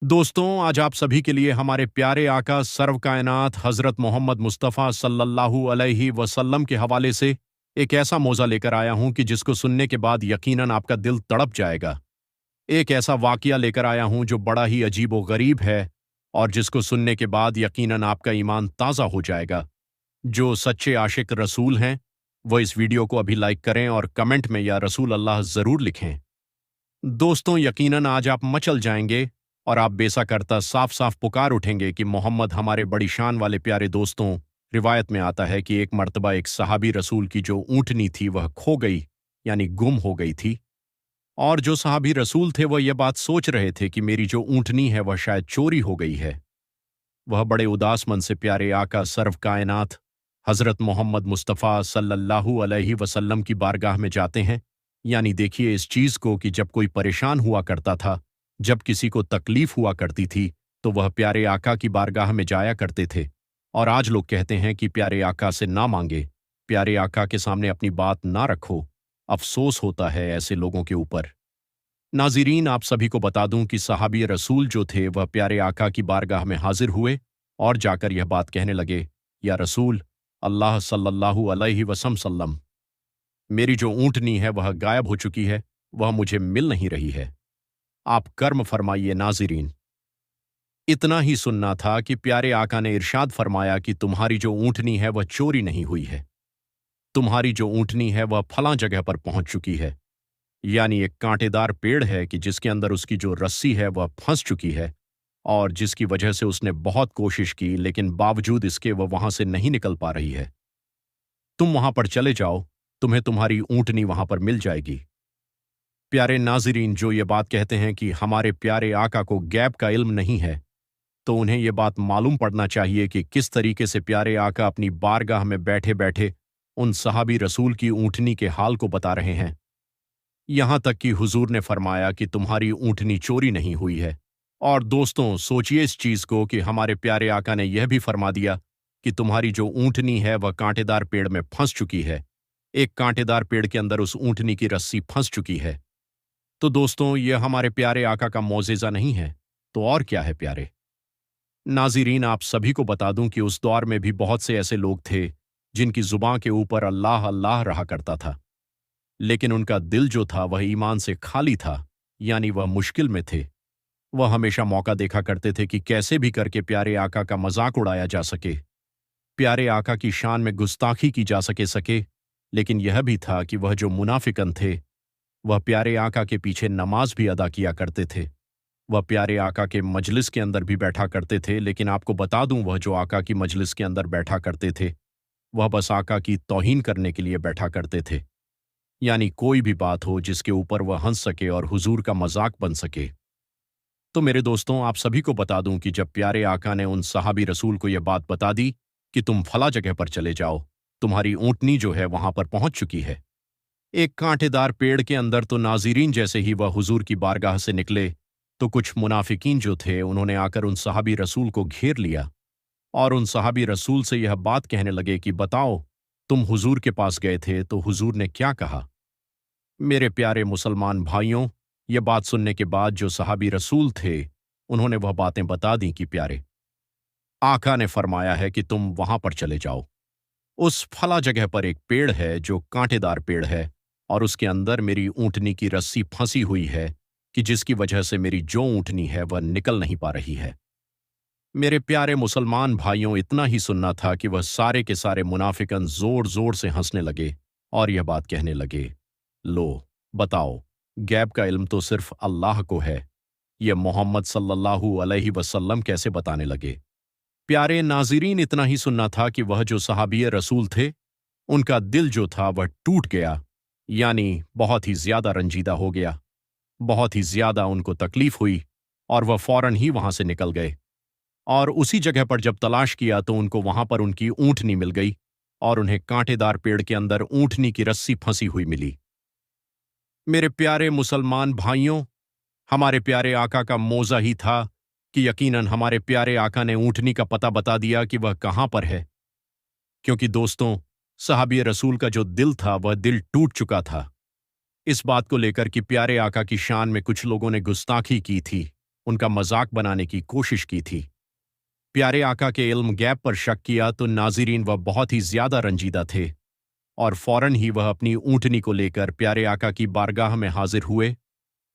दोस्तों, आज आप सभी के लिए हमारे प्यारे आका सर्व कायनात हजरत मोहम्मद मुस्तफ़ा सल्लल्लाहु अलैहि वसल्लम के हवाले से एक ऐसा मौज़ा लेकर आया हूं कि जिसको सुनने के बाद यकीनन आपका दिल तड़प जाएगा। एक ऐसा वाक़या लेकर आया हूं जो बड़ा ही अजीब व गरीब है और जिसको सुनने के बाद यकीनन आपका ईमान ताज़ा हो जाएगा। जो सच्चे आशिक रसूल हैं, वो इस वीडियो को अभी लाइक करें और कमेंट में या रसूल अल्लाह ज़रूर लिखें। दोस्तों, यकीनन आज आप मचल जाएंगे और आप बेसाकरता साफ साफ पुकार उठेंगे कि मोहम्मद हमारे बड़ी शान वाले प्यारे दोस्तों। रिवायत में आता है कि एक मर्तबा एक सहाबी रसूल की जो ऊँटनी थी वह खो गई, यानी गुम हो गई थी। और जो सहाबी रसूल थे वह यह बात सोच रहे थे कि मेरी जो ऊँटनी है वह शायद चोरी हो गई है। वह बड़े उदास मन से प्यारे आका सर्व कायनात हजरत मोहम्मद मुस्तफ़ा सल्लल्लाहु अलैहि वसल्लम की बारगाह में जाते हैं। यानी देखिए इस चीज को कि जब कोई परेशान हुआ करता था, जब किसी को तकलीफ हुआ करती थी, तो वह प्यारे आका की बारगाह में जाया करते थे। और आज लोग कहते हैं कि प्यारे आका से ना मांगे, प्यारे आका के सामने अपनी बात ना रखो। अफसोस होता है ऐसे लोगों के ऊपर। नाज़रीन, आप सभी को बता दूं कि सहाबी रसूल जो थे वह प्यारे आका की बारगाह में हाजिर हुए और जाकर यह बात कहने लगे, या रसूल अल्लाह सल्लल्लाहु अलैहि वसल्लम, मेरी जो ऊँटनी है वह गायब हो चुकी है, वह मुझे मिल नहीं रही है। आप कर्म फरमाइए। नाज़रीन, इतना ही सुनना था कि प्यारे आका ने इरशाद फरमाया कि तुम्हारी जो ऊँटनी है वह चोरी नहीं हुई है। तुम्हारी जो ऊँटनी है वह फलां जगह पर पहुंच चुकी है। यानी एक कांटेदार पेड़ है कि जिसके अंदर उसकी जो रस्सी है वह फंस चुकी है और जिसकी वजह से उसने बहुत कोशिश की, लेकिन बावजूद इसके वह वहां से नहीं निकल पा रही है। तुम वहां पर चले जाओ, तुम्हें तुम्हारी ऊँटनी वहां पर मिल जाएगी। प्यारे नाज़रीन, जो ये बात कहते हैं कि हमारे प्यारे आका को गैब का इल्म नहीं है, तो उन्हें यह बात मालूम पड़ना चाहिए कि किस तरीके से प्यारे आका अपनी बारगाह में बैठे बैठे उन सहाबी रसूल की ऊँटनी के हाल को बता रहे हैं। यहां तक कि हुजूर ने फरमाया कि तुम्हारी ऊँटनी चोरी नहीं हुई है। और दोस्तों, सोचिए इस चीज को कि हमारे प्यारे आका ने यह भी फरमा दिया कि तुम्हारी जो ऊँटनी है वह कांटेदार पेड़ में फंस चुकी है। एक कांटेदार पेड़ के अंदर उस ऊँटनी की रस्सी फंस चुकी है। तो दोस्तों, यह हमारे प्यारे आका का मौजिज़ा नहीं है तो और क्या है प्यारे नाज़रीन। आप सभी को बता दूं कि उस दौर में भी बहुत से ऐसे लोग थे जिनकी जुबां के ऊपर अल्लाह अल्लाह रहा करता था, लेकिन उनका दिल जो था वह ईमान से खाली था, यानी वह मुश्किल में थे। वह हमेशा मौका देखा करते थे कि कैसे भी करके प्यारे आका का मजाक उड़ाया जा सके, प्यारे आका की शान में गुस्ताखी की जा सके। लेकिन यह भी था कि वह जो मुनाफिकन थे वह प्यारे आका के पीछे नमाज भी अदा किया करते थे। वह प्यारे आका के मजलिस के अंदर भी बैठा करते थे, लेकिन आपको बता दूं वह जो आका की मजलिस के अंदर बैठा करते थे वह बस आका की तौहीन करने के लिए बैठा करते थे। यानी कोई भी बात हो जिसके ऊपर वह हंस सके और हुजूर का मजाक बन सके। तो मेरे दोस्तों, आप सभी को बता दूं कि जब प्यारे आका ने उन सहाबी रसूल को यह बात बता दी कि तुम फला जगह पर चले जाओ, तुम्हारी ऊँटनी जो है वहां पर पहुंच चुकी है, एक कांटेदार पेड़ के अंदर, तो नाज़रीन जैसे ही वह हुजूर की बारगाह से निकले तो कुछ मुनाफिकीन जो थे उन्होंने आकर उन सहाबी रसूल को घेर लिया और उन सहाबी रसूल से यह बात कहने लगे कि बताओ, तुम हुजूर के पास गए थे तो हुजूर ने क्या कहा। मेरे प्यारे मुसलमान भाइयों, ये बात सुनने के बाद जो सहाबी रसूल थे उन्होंने वह बातें बता दी कि प्यारे आका ने फरमाया है कि तुम वहां पर चले जाओ। उस फला जगह पर एक पेड़ है जो कांटेदार पेड़ है और उसके अंदर मेरी ऊँटनी की रस्सी फंसी हुई है कि जिसकी वजह से मेरी जो ऊँटनी है वह निकल नहीं पा रही है। मेरे प्यारे मुसलमान भाइयों, इतना ही सुनना था कि वह सारे के सारे मुनाफिकन जोर जोर से हंसने लगे और यह बात कहने लगे, लो बताओ, गैब का इल्म तो सिर्फ अल्लाह को है, यह मोहम्मद सल्लल्लाहु अलैहि वसल्लम कैसे बताने लगे। प्यारे नाज़रीन, इतना ही सुनना था कि वह जो सहाबी रसूल थे उनका दिल जो था वह टूट गया, यानी बहुत ही ज्यादा रंजीदा हो गया, बहुत ही ज्यादा उनको तकलीफ हुई और वह फौरन ही वहां से निकल गए। और उसी जगह पर जब तलाश किया तो उनको वहां पर उनकी ऊँटनी मिल गई और उन्हें कांटेदार पेड़ के अंदर ऊँटनी की रस्सी फंसी हुई मिली। मेरे प्यारे मुसलमान भाइयों, हमारे प्यारे आका का मौज़ा ही था कि यकीनन हमारे प्यारे आका ने ऊँटनी का पता बता दिया कि वह कहां पर है। क्योंकि दोस्तों, सहाबी रसूल का जो दिल था वह दिल टूट चुका था इस बात को लेकर कि प्यारे आका की शान में कुछ लोगों ने गुस्ताखी की थी, उनका मजाक बनाने की कोशिश की थी। प्यारे आका के इल्म गैब पर शक किया तो नाज़रीन वह बहुत ही ज्यादा रंजीदा थे और फौरन ही वह अपनी ऊँटनी को लेकर प्यारे आका की बारगाह में हाजिर हुए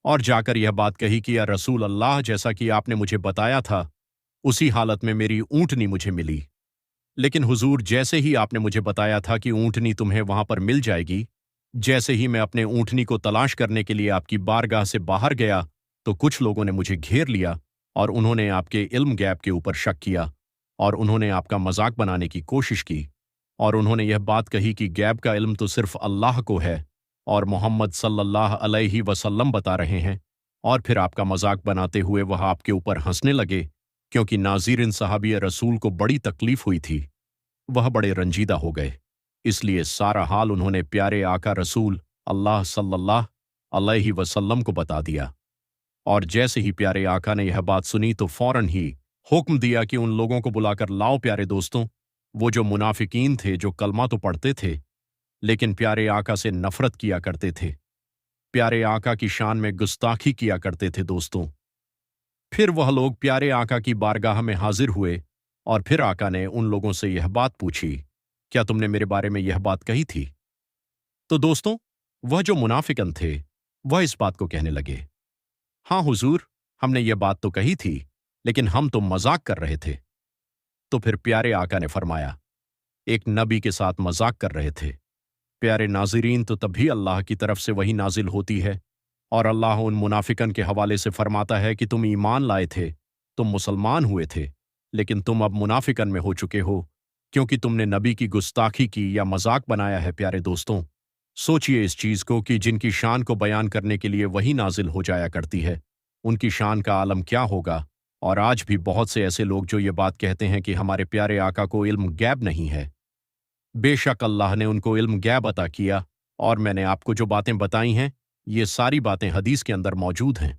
और जाकर यह बात कही कि या रसूल अल्लाह, जैसा कि आपने मुझे बताया था उसी हालत में मेरी ऊँटनी मुझे मिली। लेकिन हुजूर, जैसे ही आपने मुझे बताया था कि ऊँटनी तुम्हें वहां पर मिल जाएगी, जैसे ही मैं अपने ऊँटनी को तलाश करने के लिए आपकी बारगाह से बाहर गया तो कुछ लोगों ने मुझे घेर लिया और उन्होंने आपके इल्म गैब के ऊपर शक किया और उन्होंने आपका मजाक बनाने की कोशिश की और उन्होंने यह बात कही कि गैब का इल्म तो सिर्फ अल्लाह को है और मोहम्मद सल्लल्लाहु अलैहि वसल्लम बता रहे हैं। और फिर आपका मजाक बनाते हुए वह आपके ऊपर हंसने लगे क्योंकि नाज़रीन सहाबी रसूल को बड़ी तकलीफ हुई थी। वह बड़े रंजीदा हो गए, इसलिए सारा हाल उन्होंने प्यारे आका रसूल अल्लाह सल्लल्लाहु अलैहि वसल्लम को बता दिया। और जैसे ही प्यारे आका ने यह बात सुनी तो फौरन ही हुक्म दिया कि उन लोगों को बुलाकर लाओ। प्यारे दोस्तों, वो जो मुनाफिकीन थे, जो कलमा तो पढ़ते थे लेकिन प्यारे आका से नफरत किया करते थे, प्यारे आका की शान में गुस्ताखी किया करते थे दोस्तों, फिर वह लोग प्यारे आका की बारगाह में हाजिर हुए और फिर आका ने उन लोगों से यह बात पूछी, क्या तुमने मेरे बारे में यह बात कही थी? तो दोस्तों, वह जो मुनाफिकन थे वह इस बात को कहने लगे, हाँ हुजूर, हमने यह बात तो कही थी लेकिन हम तो मजाक कर रहे थे। तो फिर प्यारे आका ने फरमाया, एक नबी के साथ मजाक कर रहे थे। प्यारे नाज़रीन, तो तभी अल्लाह की तरफ से वही नाजिल होती है और अल्लाह उन मुनाफिकन के हवाले से फरमाता है कि तुम ईमान लाए थे, तुम मुसलमान हुए थे, लेकिन तुम अब मुनाफिकन में हो चुके हो क्योंकि तुमने नबी की गुस्ताखी की या मजाक बनाया है। प्यारे दोस्तों, सोचिए इस चीज को कि जिनकी शान को बयान करने के लिए वही नाजिल हो जाया करती है, उनकी शान का आलम क्या होगा। और आज भी बहुत से ऐसे लोग जो ये बात कहते हैं कि हमारे प्यारे आका को इल्म गैब नहीं है। बेशक अल्लाह ने उनको इल्म गैब अता किया और मैंने आपको जो बातें बताई हैं ये सारी बातें हदीस के अंदर मौजूद हैं।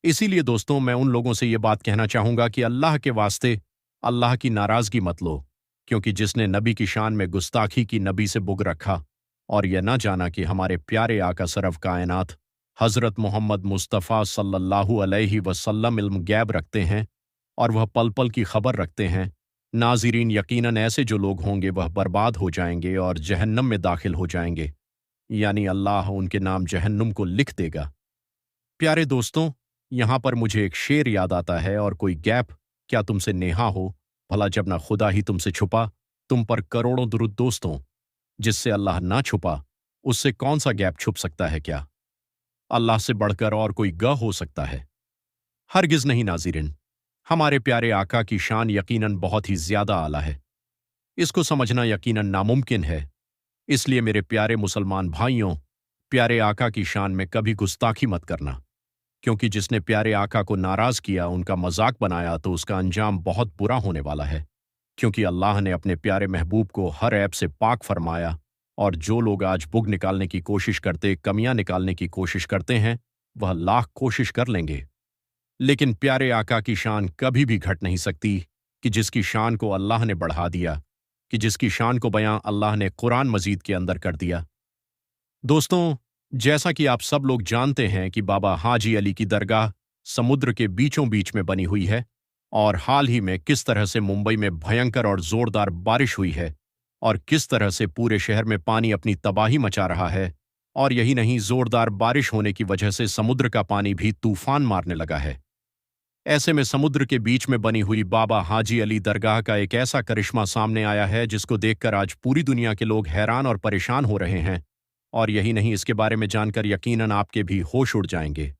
इसीलिए दोस्तों, मैं उन लोगों से ये बात कहना चाहूंगा कि अल्लाह के वास्ते अल्लाह की नाराजगी मत लो, क्योंकि जिसने नबी की शान में गुस्ताखी की, नबी से बुग रखा और यह ना जाना कि हमारे प्यारे आका सरफ कायनात हजरत मोहम्मद मुस्तफ़ा सल्लल्लाहु अलैहि वसल्लम इल्म गैब रखते हैं और वह पल पल की खबर रखते हैं। नाज़रीन, यकीनन ऐसे जो लोग होंगे वह बर्बाद हो जाएंगे और जहन्नम में दाखिल हो जाएंगे, यानी अल्लाह उनके नाम जहन्नुम को लिख देगा। प्यारे दोस्तों, यहां पर मुझे एक शेर याद आता है, और कोई गैप क्या तुमसे नेहा हो, भला जब ना खुदा ही तुमसे छुपा, तुम पर करोड़ों दुरूद दोस्तों, जिससे अल्लाह ना छुपा उससे कौन सा गैप छुप सकता है? क्या अल्लाह से बढ़कर और कोई ग हो सकता है? हरगिज नहीं नाज़रीन। हमारे प्यारे आका की शान यकीनन बहुत ही ज्यादा आला है, इसको समझना यकीनन नामुमकिन है। इसलिए मेरे प्यारे मुसलमान भाइयों, प्यारे आका की शान में कभी गुस्ताखी मत करना, क्योंकि जिसने प्यारे आका को नाराज किया, उनका मजाक बनाया, तो उसका अंजाम बहुत बुरा होने वाला है। क्योंकि अल्लाह ने अपने प्यारे महबूब को हर ऐब से पाक फरमाया, और जो लोग आज बुग निकालने की कोशिश करते, कमियां निकालने की कोशिश करते हैं, वह लाख कोशिश कर लेंगे, लेकिन प्यारे आका की शान कभी भी घट नहीं सकती कि जिसकी शान को अल्लाह ने बढ़ा दिया, कि जिसकी शान को बयां अल्लाह ने कुरान मजीद के अंदर कर दिया। दोस्तों, जैसा कि आप सब लोग जानते हैं कि बाबा हाजी अली की दरगाह समुद्र के बीचों बीच में बनी हुई है, और हाल ही में किस तरह से मुंबई में भयंकर और जोरदार बारिश हुई है और किस तरह से पूरे शहर में पानी अपनी तबाही मचा रहा है। और यही नहीं, जोरदार बारिश होने की वजह से समुद्र का पानी भी तूफान मारने लगा है। ऐसे में समुद्र के बीच में बनी हुई बाबा हाजी अली दरगाह का एक ऐसा करिश्मा सामने आया है जिसको देखकर आज पूरी दुनिया के लोग हैरान और परेशान हो रहे हैं। और यही नहीं, इसके बारे में जानकर यकीनन आपके भी होश उड़ जाएंगे।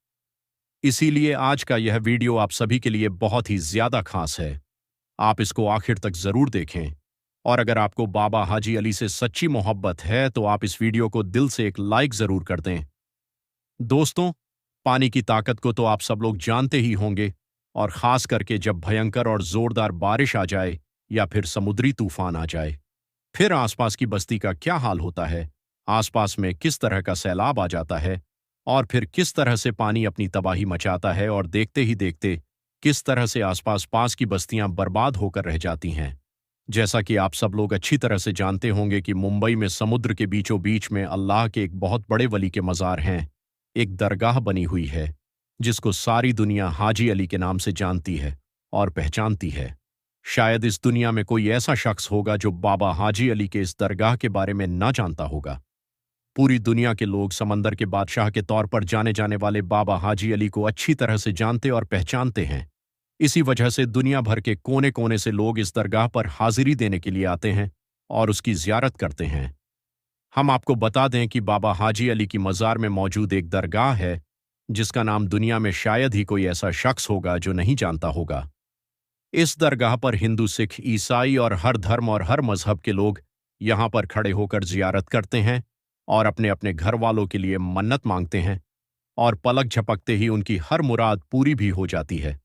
इसीलिए आज का यह वीडियो आप सभी के लिए बहुत ही ज्यादा खास है। आप इसको आखिर तक जरूर देखें, और अगर आपको बाबा हाजी अली से सच्ची मोहब्बत है तो आप इस वीडियो को दिल से एक लाइक जरूर कर दें। दोस्तों, पानी की ताकत को तो आप सब लोग जानते ही होंगे, और खास करके जब भयंकर और जोरदार बारिश आ जाए या फिर समुद्री तूफान आ जाए, फिर आसपास की बस्ती का क्या हाल होता है, आसपास में किस तरह का सैलाब आ जाता है, और फिर किस तरह से पानी अपनी तबाही मचाता है, और देखते ही देखते किस तरह से आसपास पास की बस्तियां बर्बाद होकर रह जाती हैं। जैसा कि आप सब लोग अच्छी तरह से जानते होंगे कि मुंबई में समुद्र के बीचों बीच में अल्लाह के एक बहुत बड़े वली के मज़ार हैं, एक दरगाह बनी हुई है, जिसको सारी दुनिया हाजी अली के नाम से जानती है और पहचानती है। शायद इस दुनिया में कोई ऐसा शख्स होगा जो बाबा हाजी अली के इस दरगाह के बारे में ना जानता होगा। पूरी दुनिया के लोग समंदर के बादशाह के तौर पर जाने जाने वाले बाबा हाजी अली को अच्छी तरह से जानते और पहचानते हैं। इसी वजह से दुनिया भर के कोने कोने से लोग इस दरगाह पर हाजिरी देने के लिए आते हैं और उसकी जियारत करते हैं। हम आपको बता दें कि बाबा हाजी अली की मज़ार में मौजूद एक दरगाह है जिसका नाम दुनिया में शायद ही कोई ऐसा शख्स होगा जो नहीं जानता होगा। इस दरगाह पर हिंदू, सिख, ईसाई और हर धर्म और हर मजहब के लोग यहाँ पर खड़े होकर जियारत करते हैं और अपने अपने घर वालों के लिए मन्नत मांगते हैं और पलक झपकते ही उनकी हर मुराद पूरी भी हो जाती है।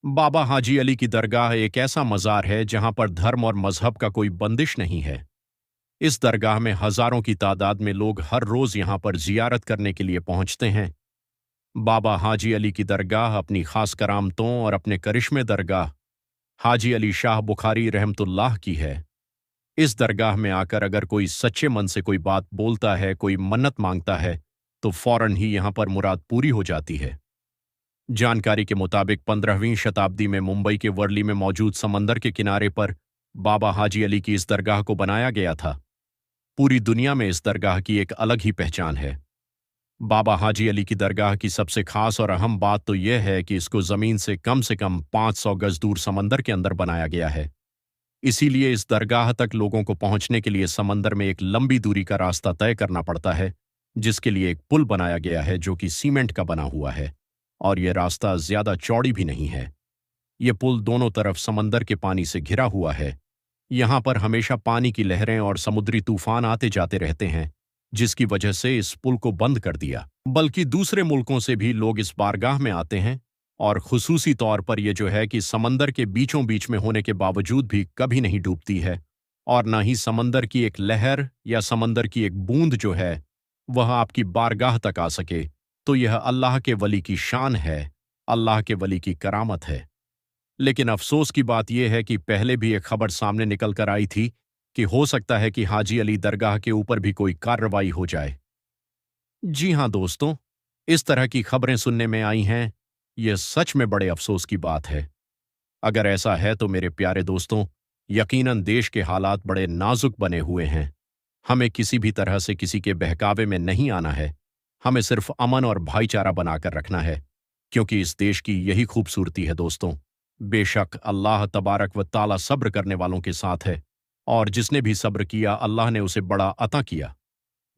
बाबा हाजी अली की दरगाह एक ऐसा मज़ार है जहाँ पर धर्म और मजहब का कोई बंदिश नहीं है। इस दरगाह में हजारों की तादाद में लोग हर रोज यहाँ पर जियारत करने के लिए पहुंचते हैं। बाबा हाजी अली की दरगाह अपनी खास करामतों और अपने करिश्मे दरगाह हाजी अली शाह बुखारी रहमतुल्लाह की है। इस दरगाह में आकर अगर कोई सच्चे मन से कोई बात बोलता है, कोई मन्नत मांगता है, तो फौरन ही यहाँ पर मुराद पूरी हो जाती है। जानकारी के मुताबिक 15वीं शताब्दी में मुंबई के वर्ली में मौजूद समंदर के किनारे पर बाबा हाजी अली की इस दरगाह को बनाया गया था। पूरी दुनिया में इस दरगाह की एक अलग ही पहचान है। बाबा हाजी अली की दरगाह की सबसे खास और अहम बात तो यह है कि इसको जमीन से कम 500 गज दूर समंदर के अंदर बनाया गया है। इसीलिए इस दरगाह तक लोगों को पहुंचने के लिए समंदर में एक लंबी दूरी का रास्ता तय करना पड़ता है, जिसके लिए एक पुल बनाया गया है जो कि सीमेंट का बना हुआ है और यह रास्ता ज्यादा चौड़ी भी नहीं है। यह पुल दोनों तरफ समंदर के पानी से घिरा हुआ है। यहाँ पर हमेशा पानी की लहरें और समुद्री तूफान आते जाते रहते हैं, जिसकी वजह से इस पुल को बंद कर दिया। बल्कि दूसरे मुल्कों से भी लोग इस बारगाह में आते हैं और खुसूसी तौर पर यह जो है कि समंदर के बीचों बीच में होने के बावजूद भी कभी नहीं डूबती है और न ही समंदर की एक लहर या समंदर की एक बूंद जो है वह आपकी बारगाह तक आ सके, तो यह अल्लाह के वली की शान है, अल्लाह के वली की करामत है। लेकिन अफसोस की बात यह है कि पहले भी एक खबर सामने निकल कर आई थी कि हो सकता है कि हाजी अली दरगाह के ऊपर भी कोई कार्रवाई हो जाए। जी हां दोस्तों, इस तरह की खबरें सुनने में आई हैं। यह सच में बड़े अफसोस की बात है। अगर ऐसा है तो मेरे प्यारे दोस्तों, यकीनन देश के हालात बड़े नाजुक बने हुए हैं। हमें किसी भी तरह से किसी के बहकावे में नहीं आना है। हमें सिर्फ अमन और भाईचारा बनाकर रखना है, क्योंकि इस देश की यही खूबसूरती है दोस्तों। बेशक अल्लाह तबारक व ताला सब्र करने वालों के साथ है और जिसने भी सब्र किया अल्लाह ने उसे बड़ा अता किया।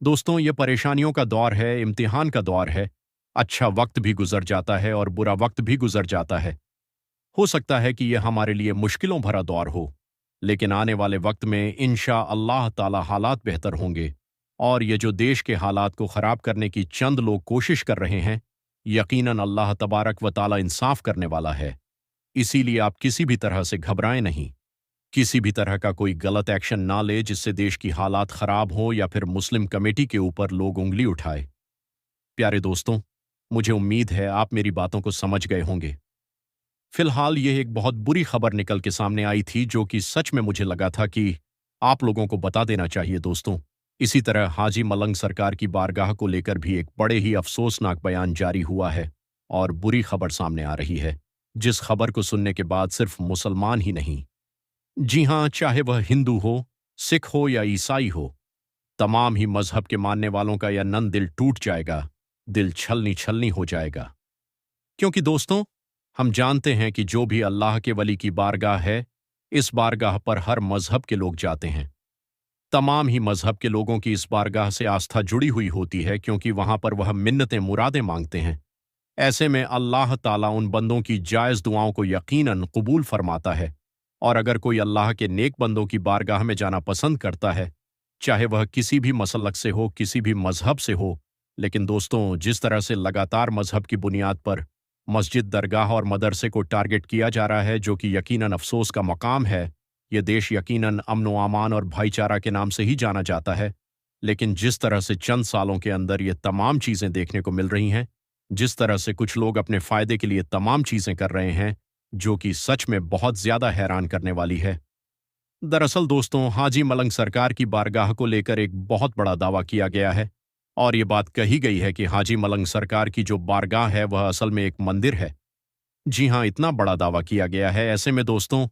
दोस्तों, ये परेशानियों का दौर है, इम्तिहान का दौर है। अच्छा वक्त भी गुजर जाता है और बुरा वक्त भी गुजर जाता है। हो सकता है कि यह हमारे लिए मुश्किलों भरा दौर हो, लेकिन आने वाले वक्त में इंशा अल्लाह ताला हालात बेहतर होंगे और ये जो देश के हालात को खराब करने की चंद लोग कोशिश कर रहे हैं, यकीनन अल्लाह तबारक व ताला इंसाफ करने वाला है। इसीलिए आप किसी भी तरह से घबराएं नहीं। किसी भी तरह का कोई गलत एक्शन ना ले जिससे देश की हालात खराब हो या फिर मुस्लिम कमेटी के ऊपर लोग उंगली उठाए। प्यारे दोस्तों, मुझे उम्मीद है आप मेरी बातों को समझ गए होंगे। फिलहाल यह एक बहुत बुरी खबर निकल के सामने आई थी जो कि सच में मुझे लगा था कि आप लोगों को बता देना चाहिए दोस्तों। इसी तरह हाजी मलंग सरकार की बारगाह को लेकर भी एक बड़े ही अफसोसनाक बयान जारी हुआ है और बुरी खबर सामने आ रही है, जिस खबर को सुनने के बाद सिर्फ मुसलमान ही नहीं, जी हां, चाहे वह हिंदू हो, सिख हो या ईसाई हो, तमाम ही मजहब के मानने वालों का यह नन दिल टूट जाएगा, दिल छलनी छलनी हो जाएगा। क्योंकि दोस्तों, हम जानते हैं कि जो भी अल्लाह के वली की बारगाह है, इस बारगाह पर हर मजहब के लोग जाते हैं। तमाम ही मजहब के लोगों की इस बारगाह से आस्था जुड़ी हुई होती है, क्योंकि वहां पर वह मिन्नतें मुरादें मांगते हैं। ऐसे में अल्लाह ताला उन बंदों की जायज़ दुआओं को यकीनन कबूल फरमाता है और अगर कोई अल्लाह के नेक बंदों की बारगाह में जाना पसंद करता है, चाहे वह किसी भी मसलक से हो, किसी भी मजहब से हो। लेकिन दोस्तों, जिस तरह से लगातार मजहब की बुनियाद पर मस्जिद, दरगाह और मदरसे को टारगेट किया जा रहा है, जो कि यकीनन अफसोस का मकाम है। यह देश यकीनन अमन व अमान और भाईचारा के नाम से ही जाना जाता है, लेकिन जिस तरह से चंद सालों के अंदर ये तमाम चीज़ें देखने को मिल रही हैं, जिस तरह से कुछ लोग अपने फ़ायदे के लिए तमाम चीज़ें कर रहे हैं, जो कि सच में बहुत ज़्यादा हैरान करने वाली है। दरअसल दोस्तों, हाजी मलंग सरकार की बारगाह को लेकर एक बहुत बड़ा दावा किया गया है और ये बात कही गई है कि हाजी मलंग सरकार की जो बारगाह है वह असल में एक मंदिर है। जी हाँ, इतना बड़ा दावा किया गया है। ऐसे में दोस्तों,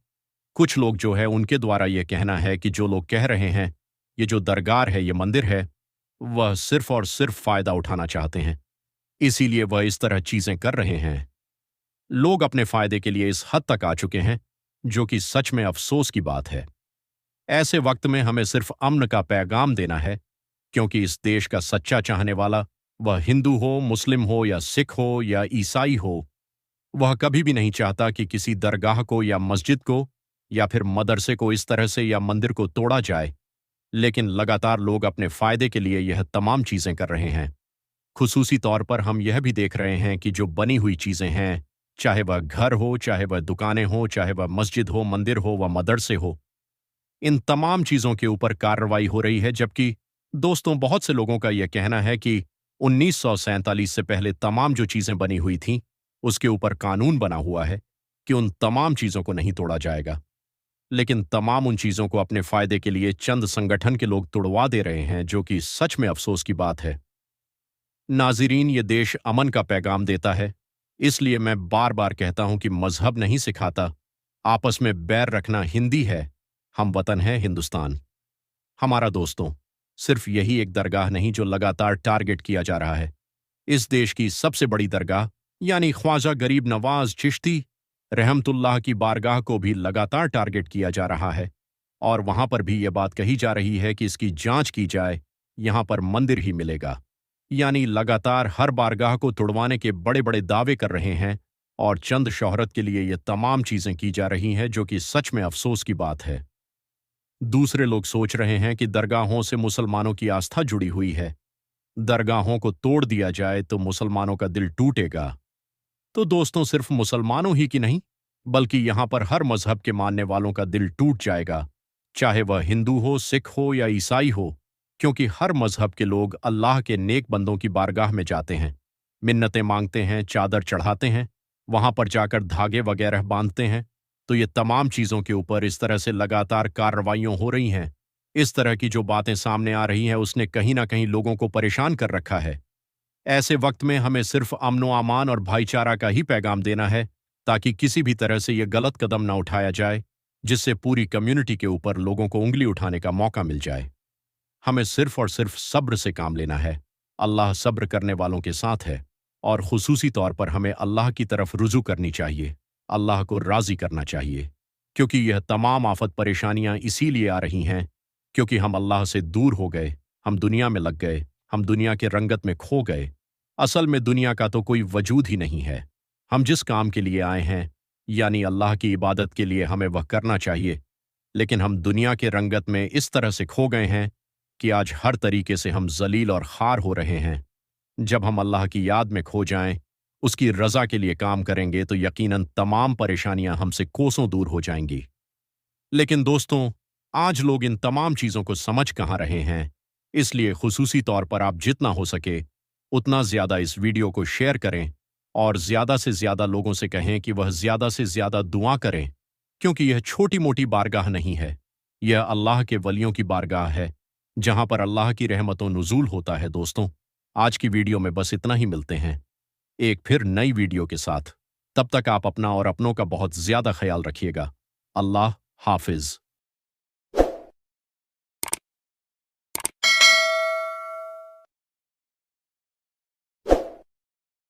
कुछ लोग जो है उनके द्वारा यह कहना है कि जो लोग कह रहे हैं ये जो दरगाह है, ये मंदिर है, वह सिर्फ और सिर्फ फायदा उठाना चाहते हैं, इसीलिए वह इस तरह चीजें कर रहे हैं। लोग अपने फायदे के लिए इस हद तक आ चुके हैं, जो कि सच में अफसोस की बात है। ऐसे वक्त में हमें सिर्फ अमन का पैगाम देना है, क्योंकि इस देश का सच्चा चाहने वाला, वह हिंदू हो, मुस्लिम हो या सिख हो या ईसाई हो, वह कभी भी नहीं चाहता कि किसी दरगाह को या मस्जिद को या फिर मदरसे को इस तरह से या मंदिर को तोड़ा जाए। लेकिन लगातार लोग अपने फायदे के लिए यह तमाम चीजें कर रहे हैं। खुसूसी तौर पर हम यह भी देख रहे हैं कि जो बनी हुई चीजें हैं, चाहे वह घर हो, चाहे वह दुकानें हो, चाहे वह मस्जिद हो, मंदिर हो व मदरसे हो, इन तमाम चीजों के ऊपर कार्रवाई हो रही है। जबकि दोस्तों, बहुत से लोगों का यह कहना है कि 1947 से पहले तमाम जो चीजें बनी हुई थीं, उसके ऊपर कानून बना हुआ है कि उन तमाम चीजों को नहीं तोड़ा जाएगा। लेकिन तमाम उन चीजों को अपने फायदे के लिए चंद संगठन के लोग तुड़वा दे रहे हैं, जो कि सच में अफसोस की बात है। नाज़रीन, ये देश अमन का पैगाम देता है, इसलिए मैं बार बार कहता हूं कि मजहब नहीं सिखाता, आपस में बैर रखना हिंदी है, हम वतन है हिंदुस्तान। हमारा दोस्तों, सिर्फ यही एक दरगाह नहीं जो लगातार टारगेट किया जा रहा है। इस देश की सबसे बड़ी दरगाह यानी ख्वाजा गरीब नवाज चिश्ती रहमतुल्लाह की बारगाह को भी लगातार टारगेट किया जा रहा है, और वहां पर भी यह बात कही जा रही है कि इसकी जांच की जाए, यहां पर मंदिर ही मिलेगा। यानी लगातार हर बारगाह को तुड़वाने के बड़े बड़े दावे कर रहे हैं, और चंद शोहरत के लिए ये तमाम चीजें की जा रही हैं, जो कि सच में अफसोस की बात है। दूसरे लोग सोच रहे हैं कि दरगाहों से मुसलमानों की आस्था जुड़ी हुई है, दरगाहों को तोड़ दिया जाए तो मुसलमानों का दिल टूटेगा। तो दोस्तों, सिर्फ मुसलमानों ही की नहीं, बल्कि यहां पर हर मजहब के मानने वालों का दिल टूट जाएगा, चाहे वह हिंदू हो, सिख हो या ईसाई हो, क्योंकि हर मजहब के लोग अल्लाह के नेक बंदों की बारगाह में जाते हैं, मिन्नतें मांगते हैं, चादर चढ़ाते हैं, वहां पर जाकर धागे वगैरह बांधते हैं। तो ये तमाम चीजों के ऊपर इस तरह से लगातार कार्रवाइयां हो रही हैं, इस तरह की जो बातें सामने आ रही हैं, उसने कहीं ना कहीं लोगों को परेशान कर रखा है। ऐसे वक्त में हमें सिर्फ अमनो अमान और भाईचारा का ही पैगाम देना है, ताकि किसी भी तरह से यह गलत कदम ना उठाया जाए, जिससे पूरी कम्युनिटी के ऊपर लोगों को उंगली उठाने का मौका मिल जाए। हमें सिर्फ और सिर्फ सब्र से काम लेना है। अल्लाह सब्र करने वालों के साथ है, और खुसूसी तौर पर हमें अल्लाह की तरफ रुजू करनी चाहिए, अल्लाह को राजी करना चाहिए, क्योंकि यह तमाम आफत परेशानियां इसीलिए आ रही हैं क्योंकि हम अल्लाह से दूर हो गए, हम दुनिया में लग गए, हम दुनिया के रंगत में खो गए। असल में दुनिया का तो कोई वजूद ही नहीं है। हम जिस काम के लिए आए हैं, यानी अल्लाह की इबादत के लिए, हमें वह करना चाहिए, लेकिन हम दुनिया के रंगत में इस तरह से खो गए हैं कि आज हर तरीके से हम जलील और खार हो रहे हैं। जब हम अल्लाह की याद में खो जाएं, उसकी रजा के लिए काम करेंगे, तो यकीनन तमाम परेशानियां हमसे कोसों दूर हो जाएंगी। लेकिन दोस्तों, आज लोग इन तमाम चीजों को समझ कहाँ रहे हैं। इसलिए खुसूसी तौर पर आप जितना हो सके उतना ज्यादा इस वीडियो को शेयर करें, और ज्यादा से ज्यादा लोगों से कहें कि वह ज्यादा से ज्यादा दुआ करें, क्योंकि यह छोटी मोटी बारगाह नहीं है, यह अल्लाह के वलियों की बारगाह है, जहां पर अल्लाह की रहमतों नुज़ूल होता है। दोस्तों, आज की वीडियो में बस इतना ही। मिलते हैं एक फिर नई वीडियो के साथ। तब तक आप अपना और अपनों का बहुत ज्यादा ख्याल रखिएगा। अल्लाह हाफिज।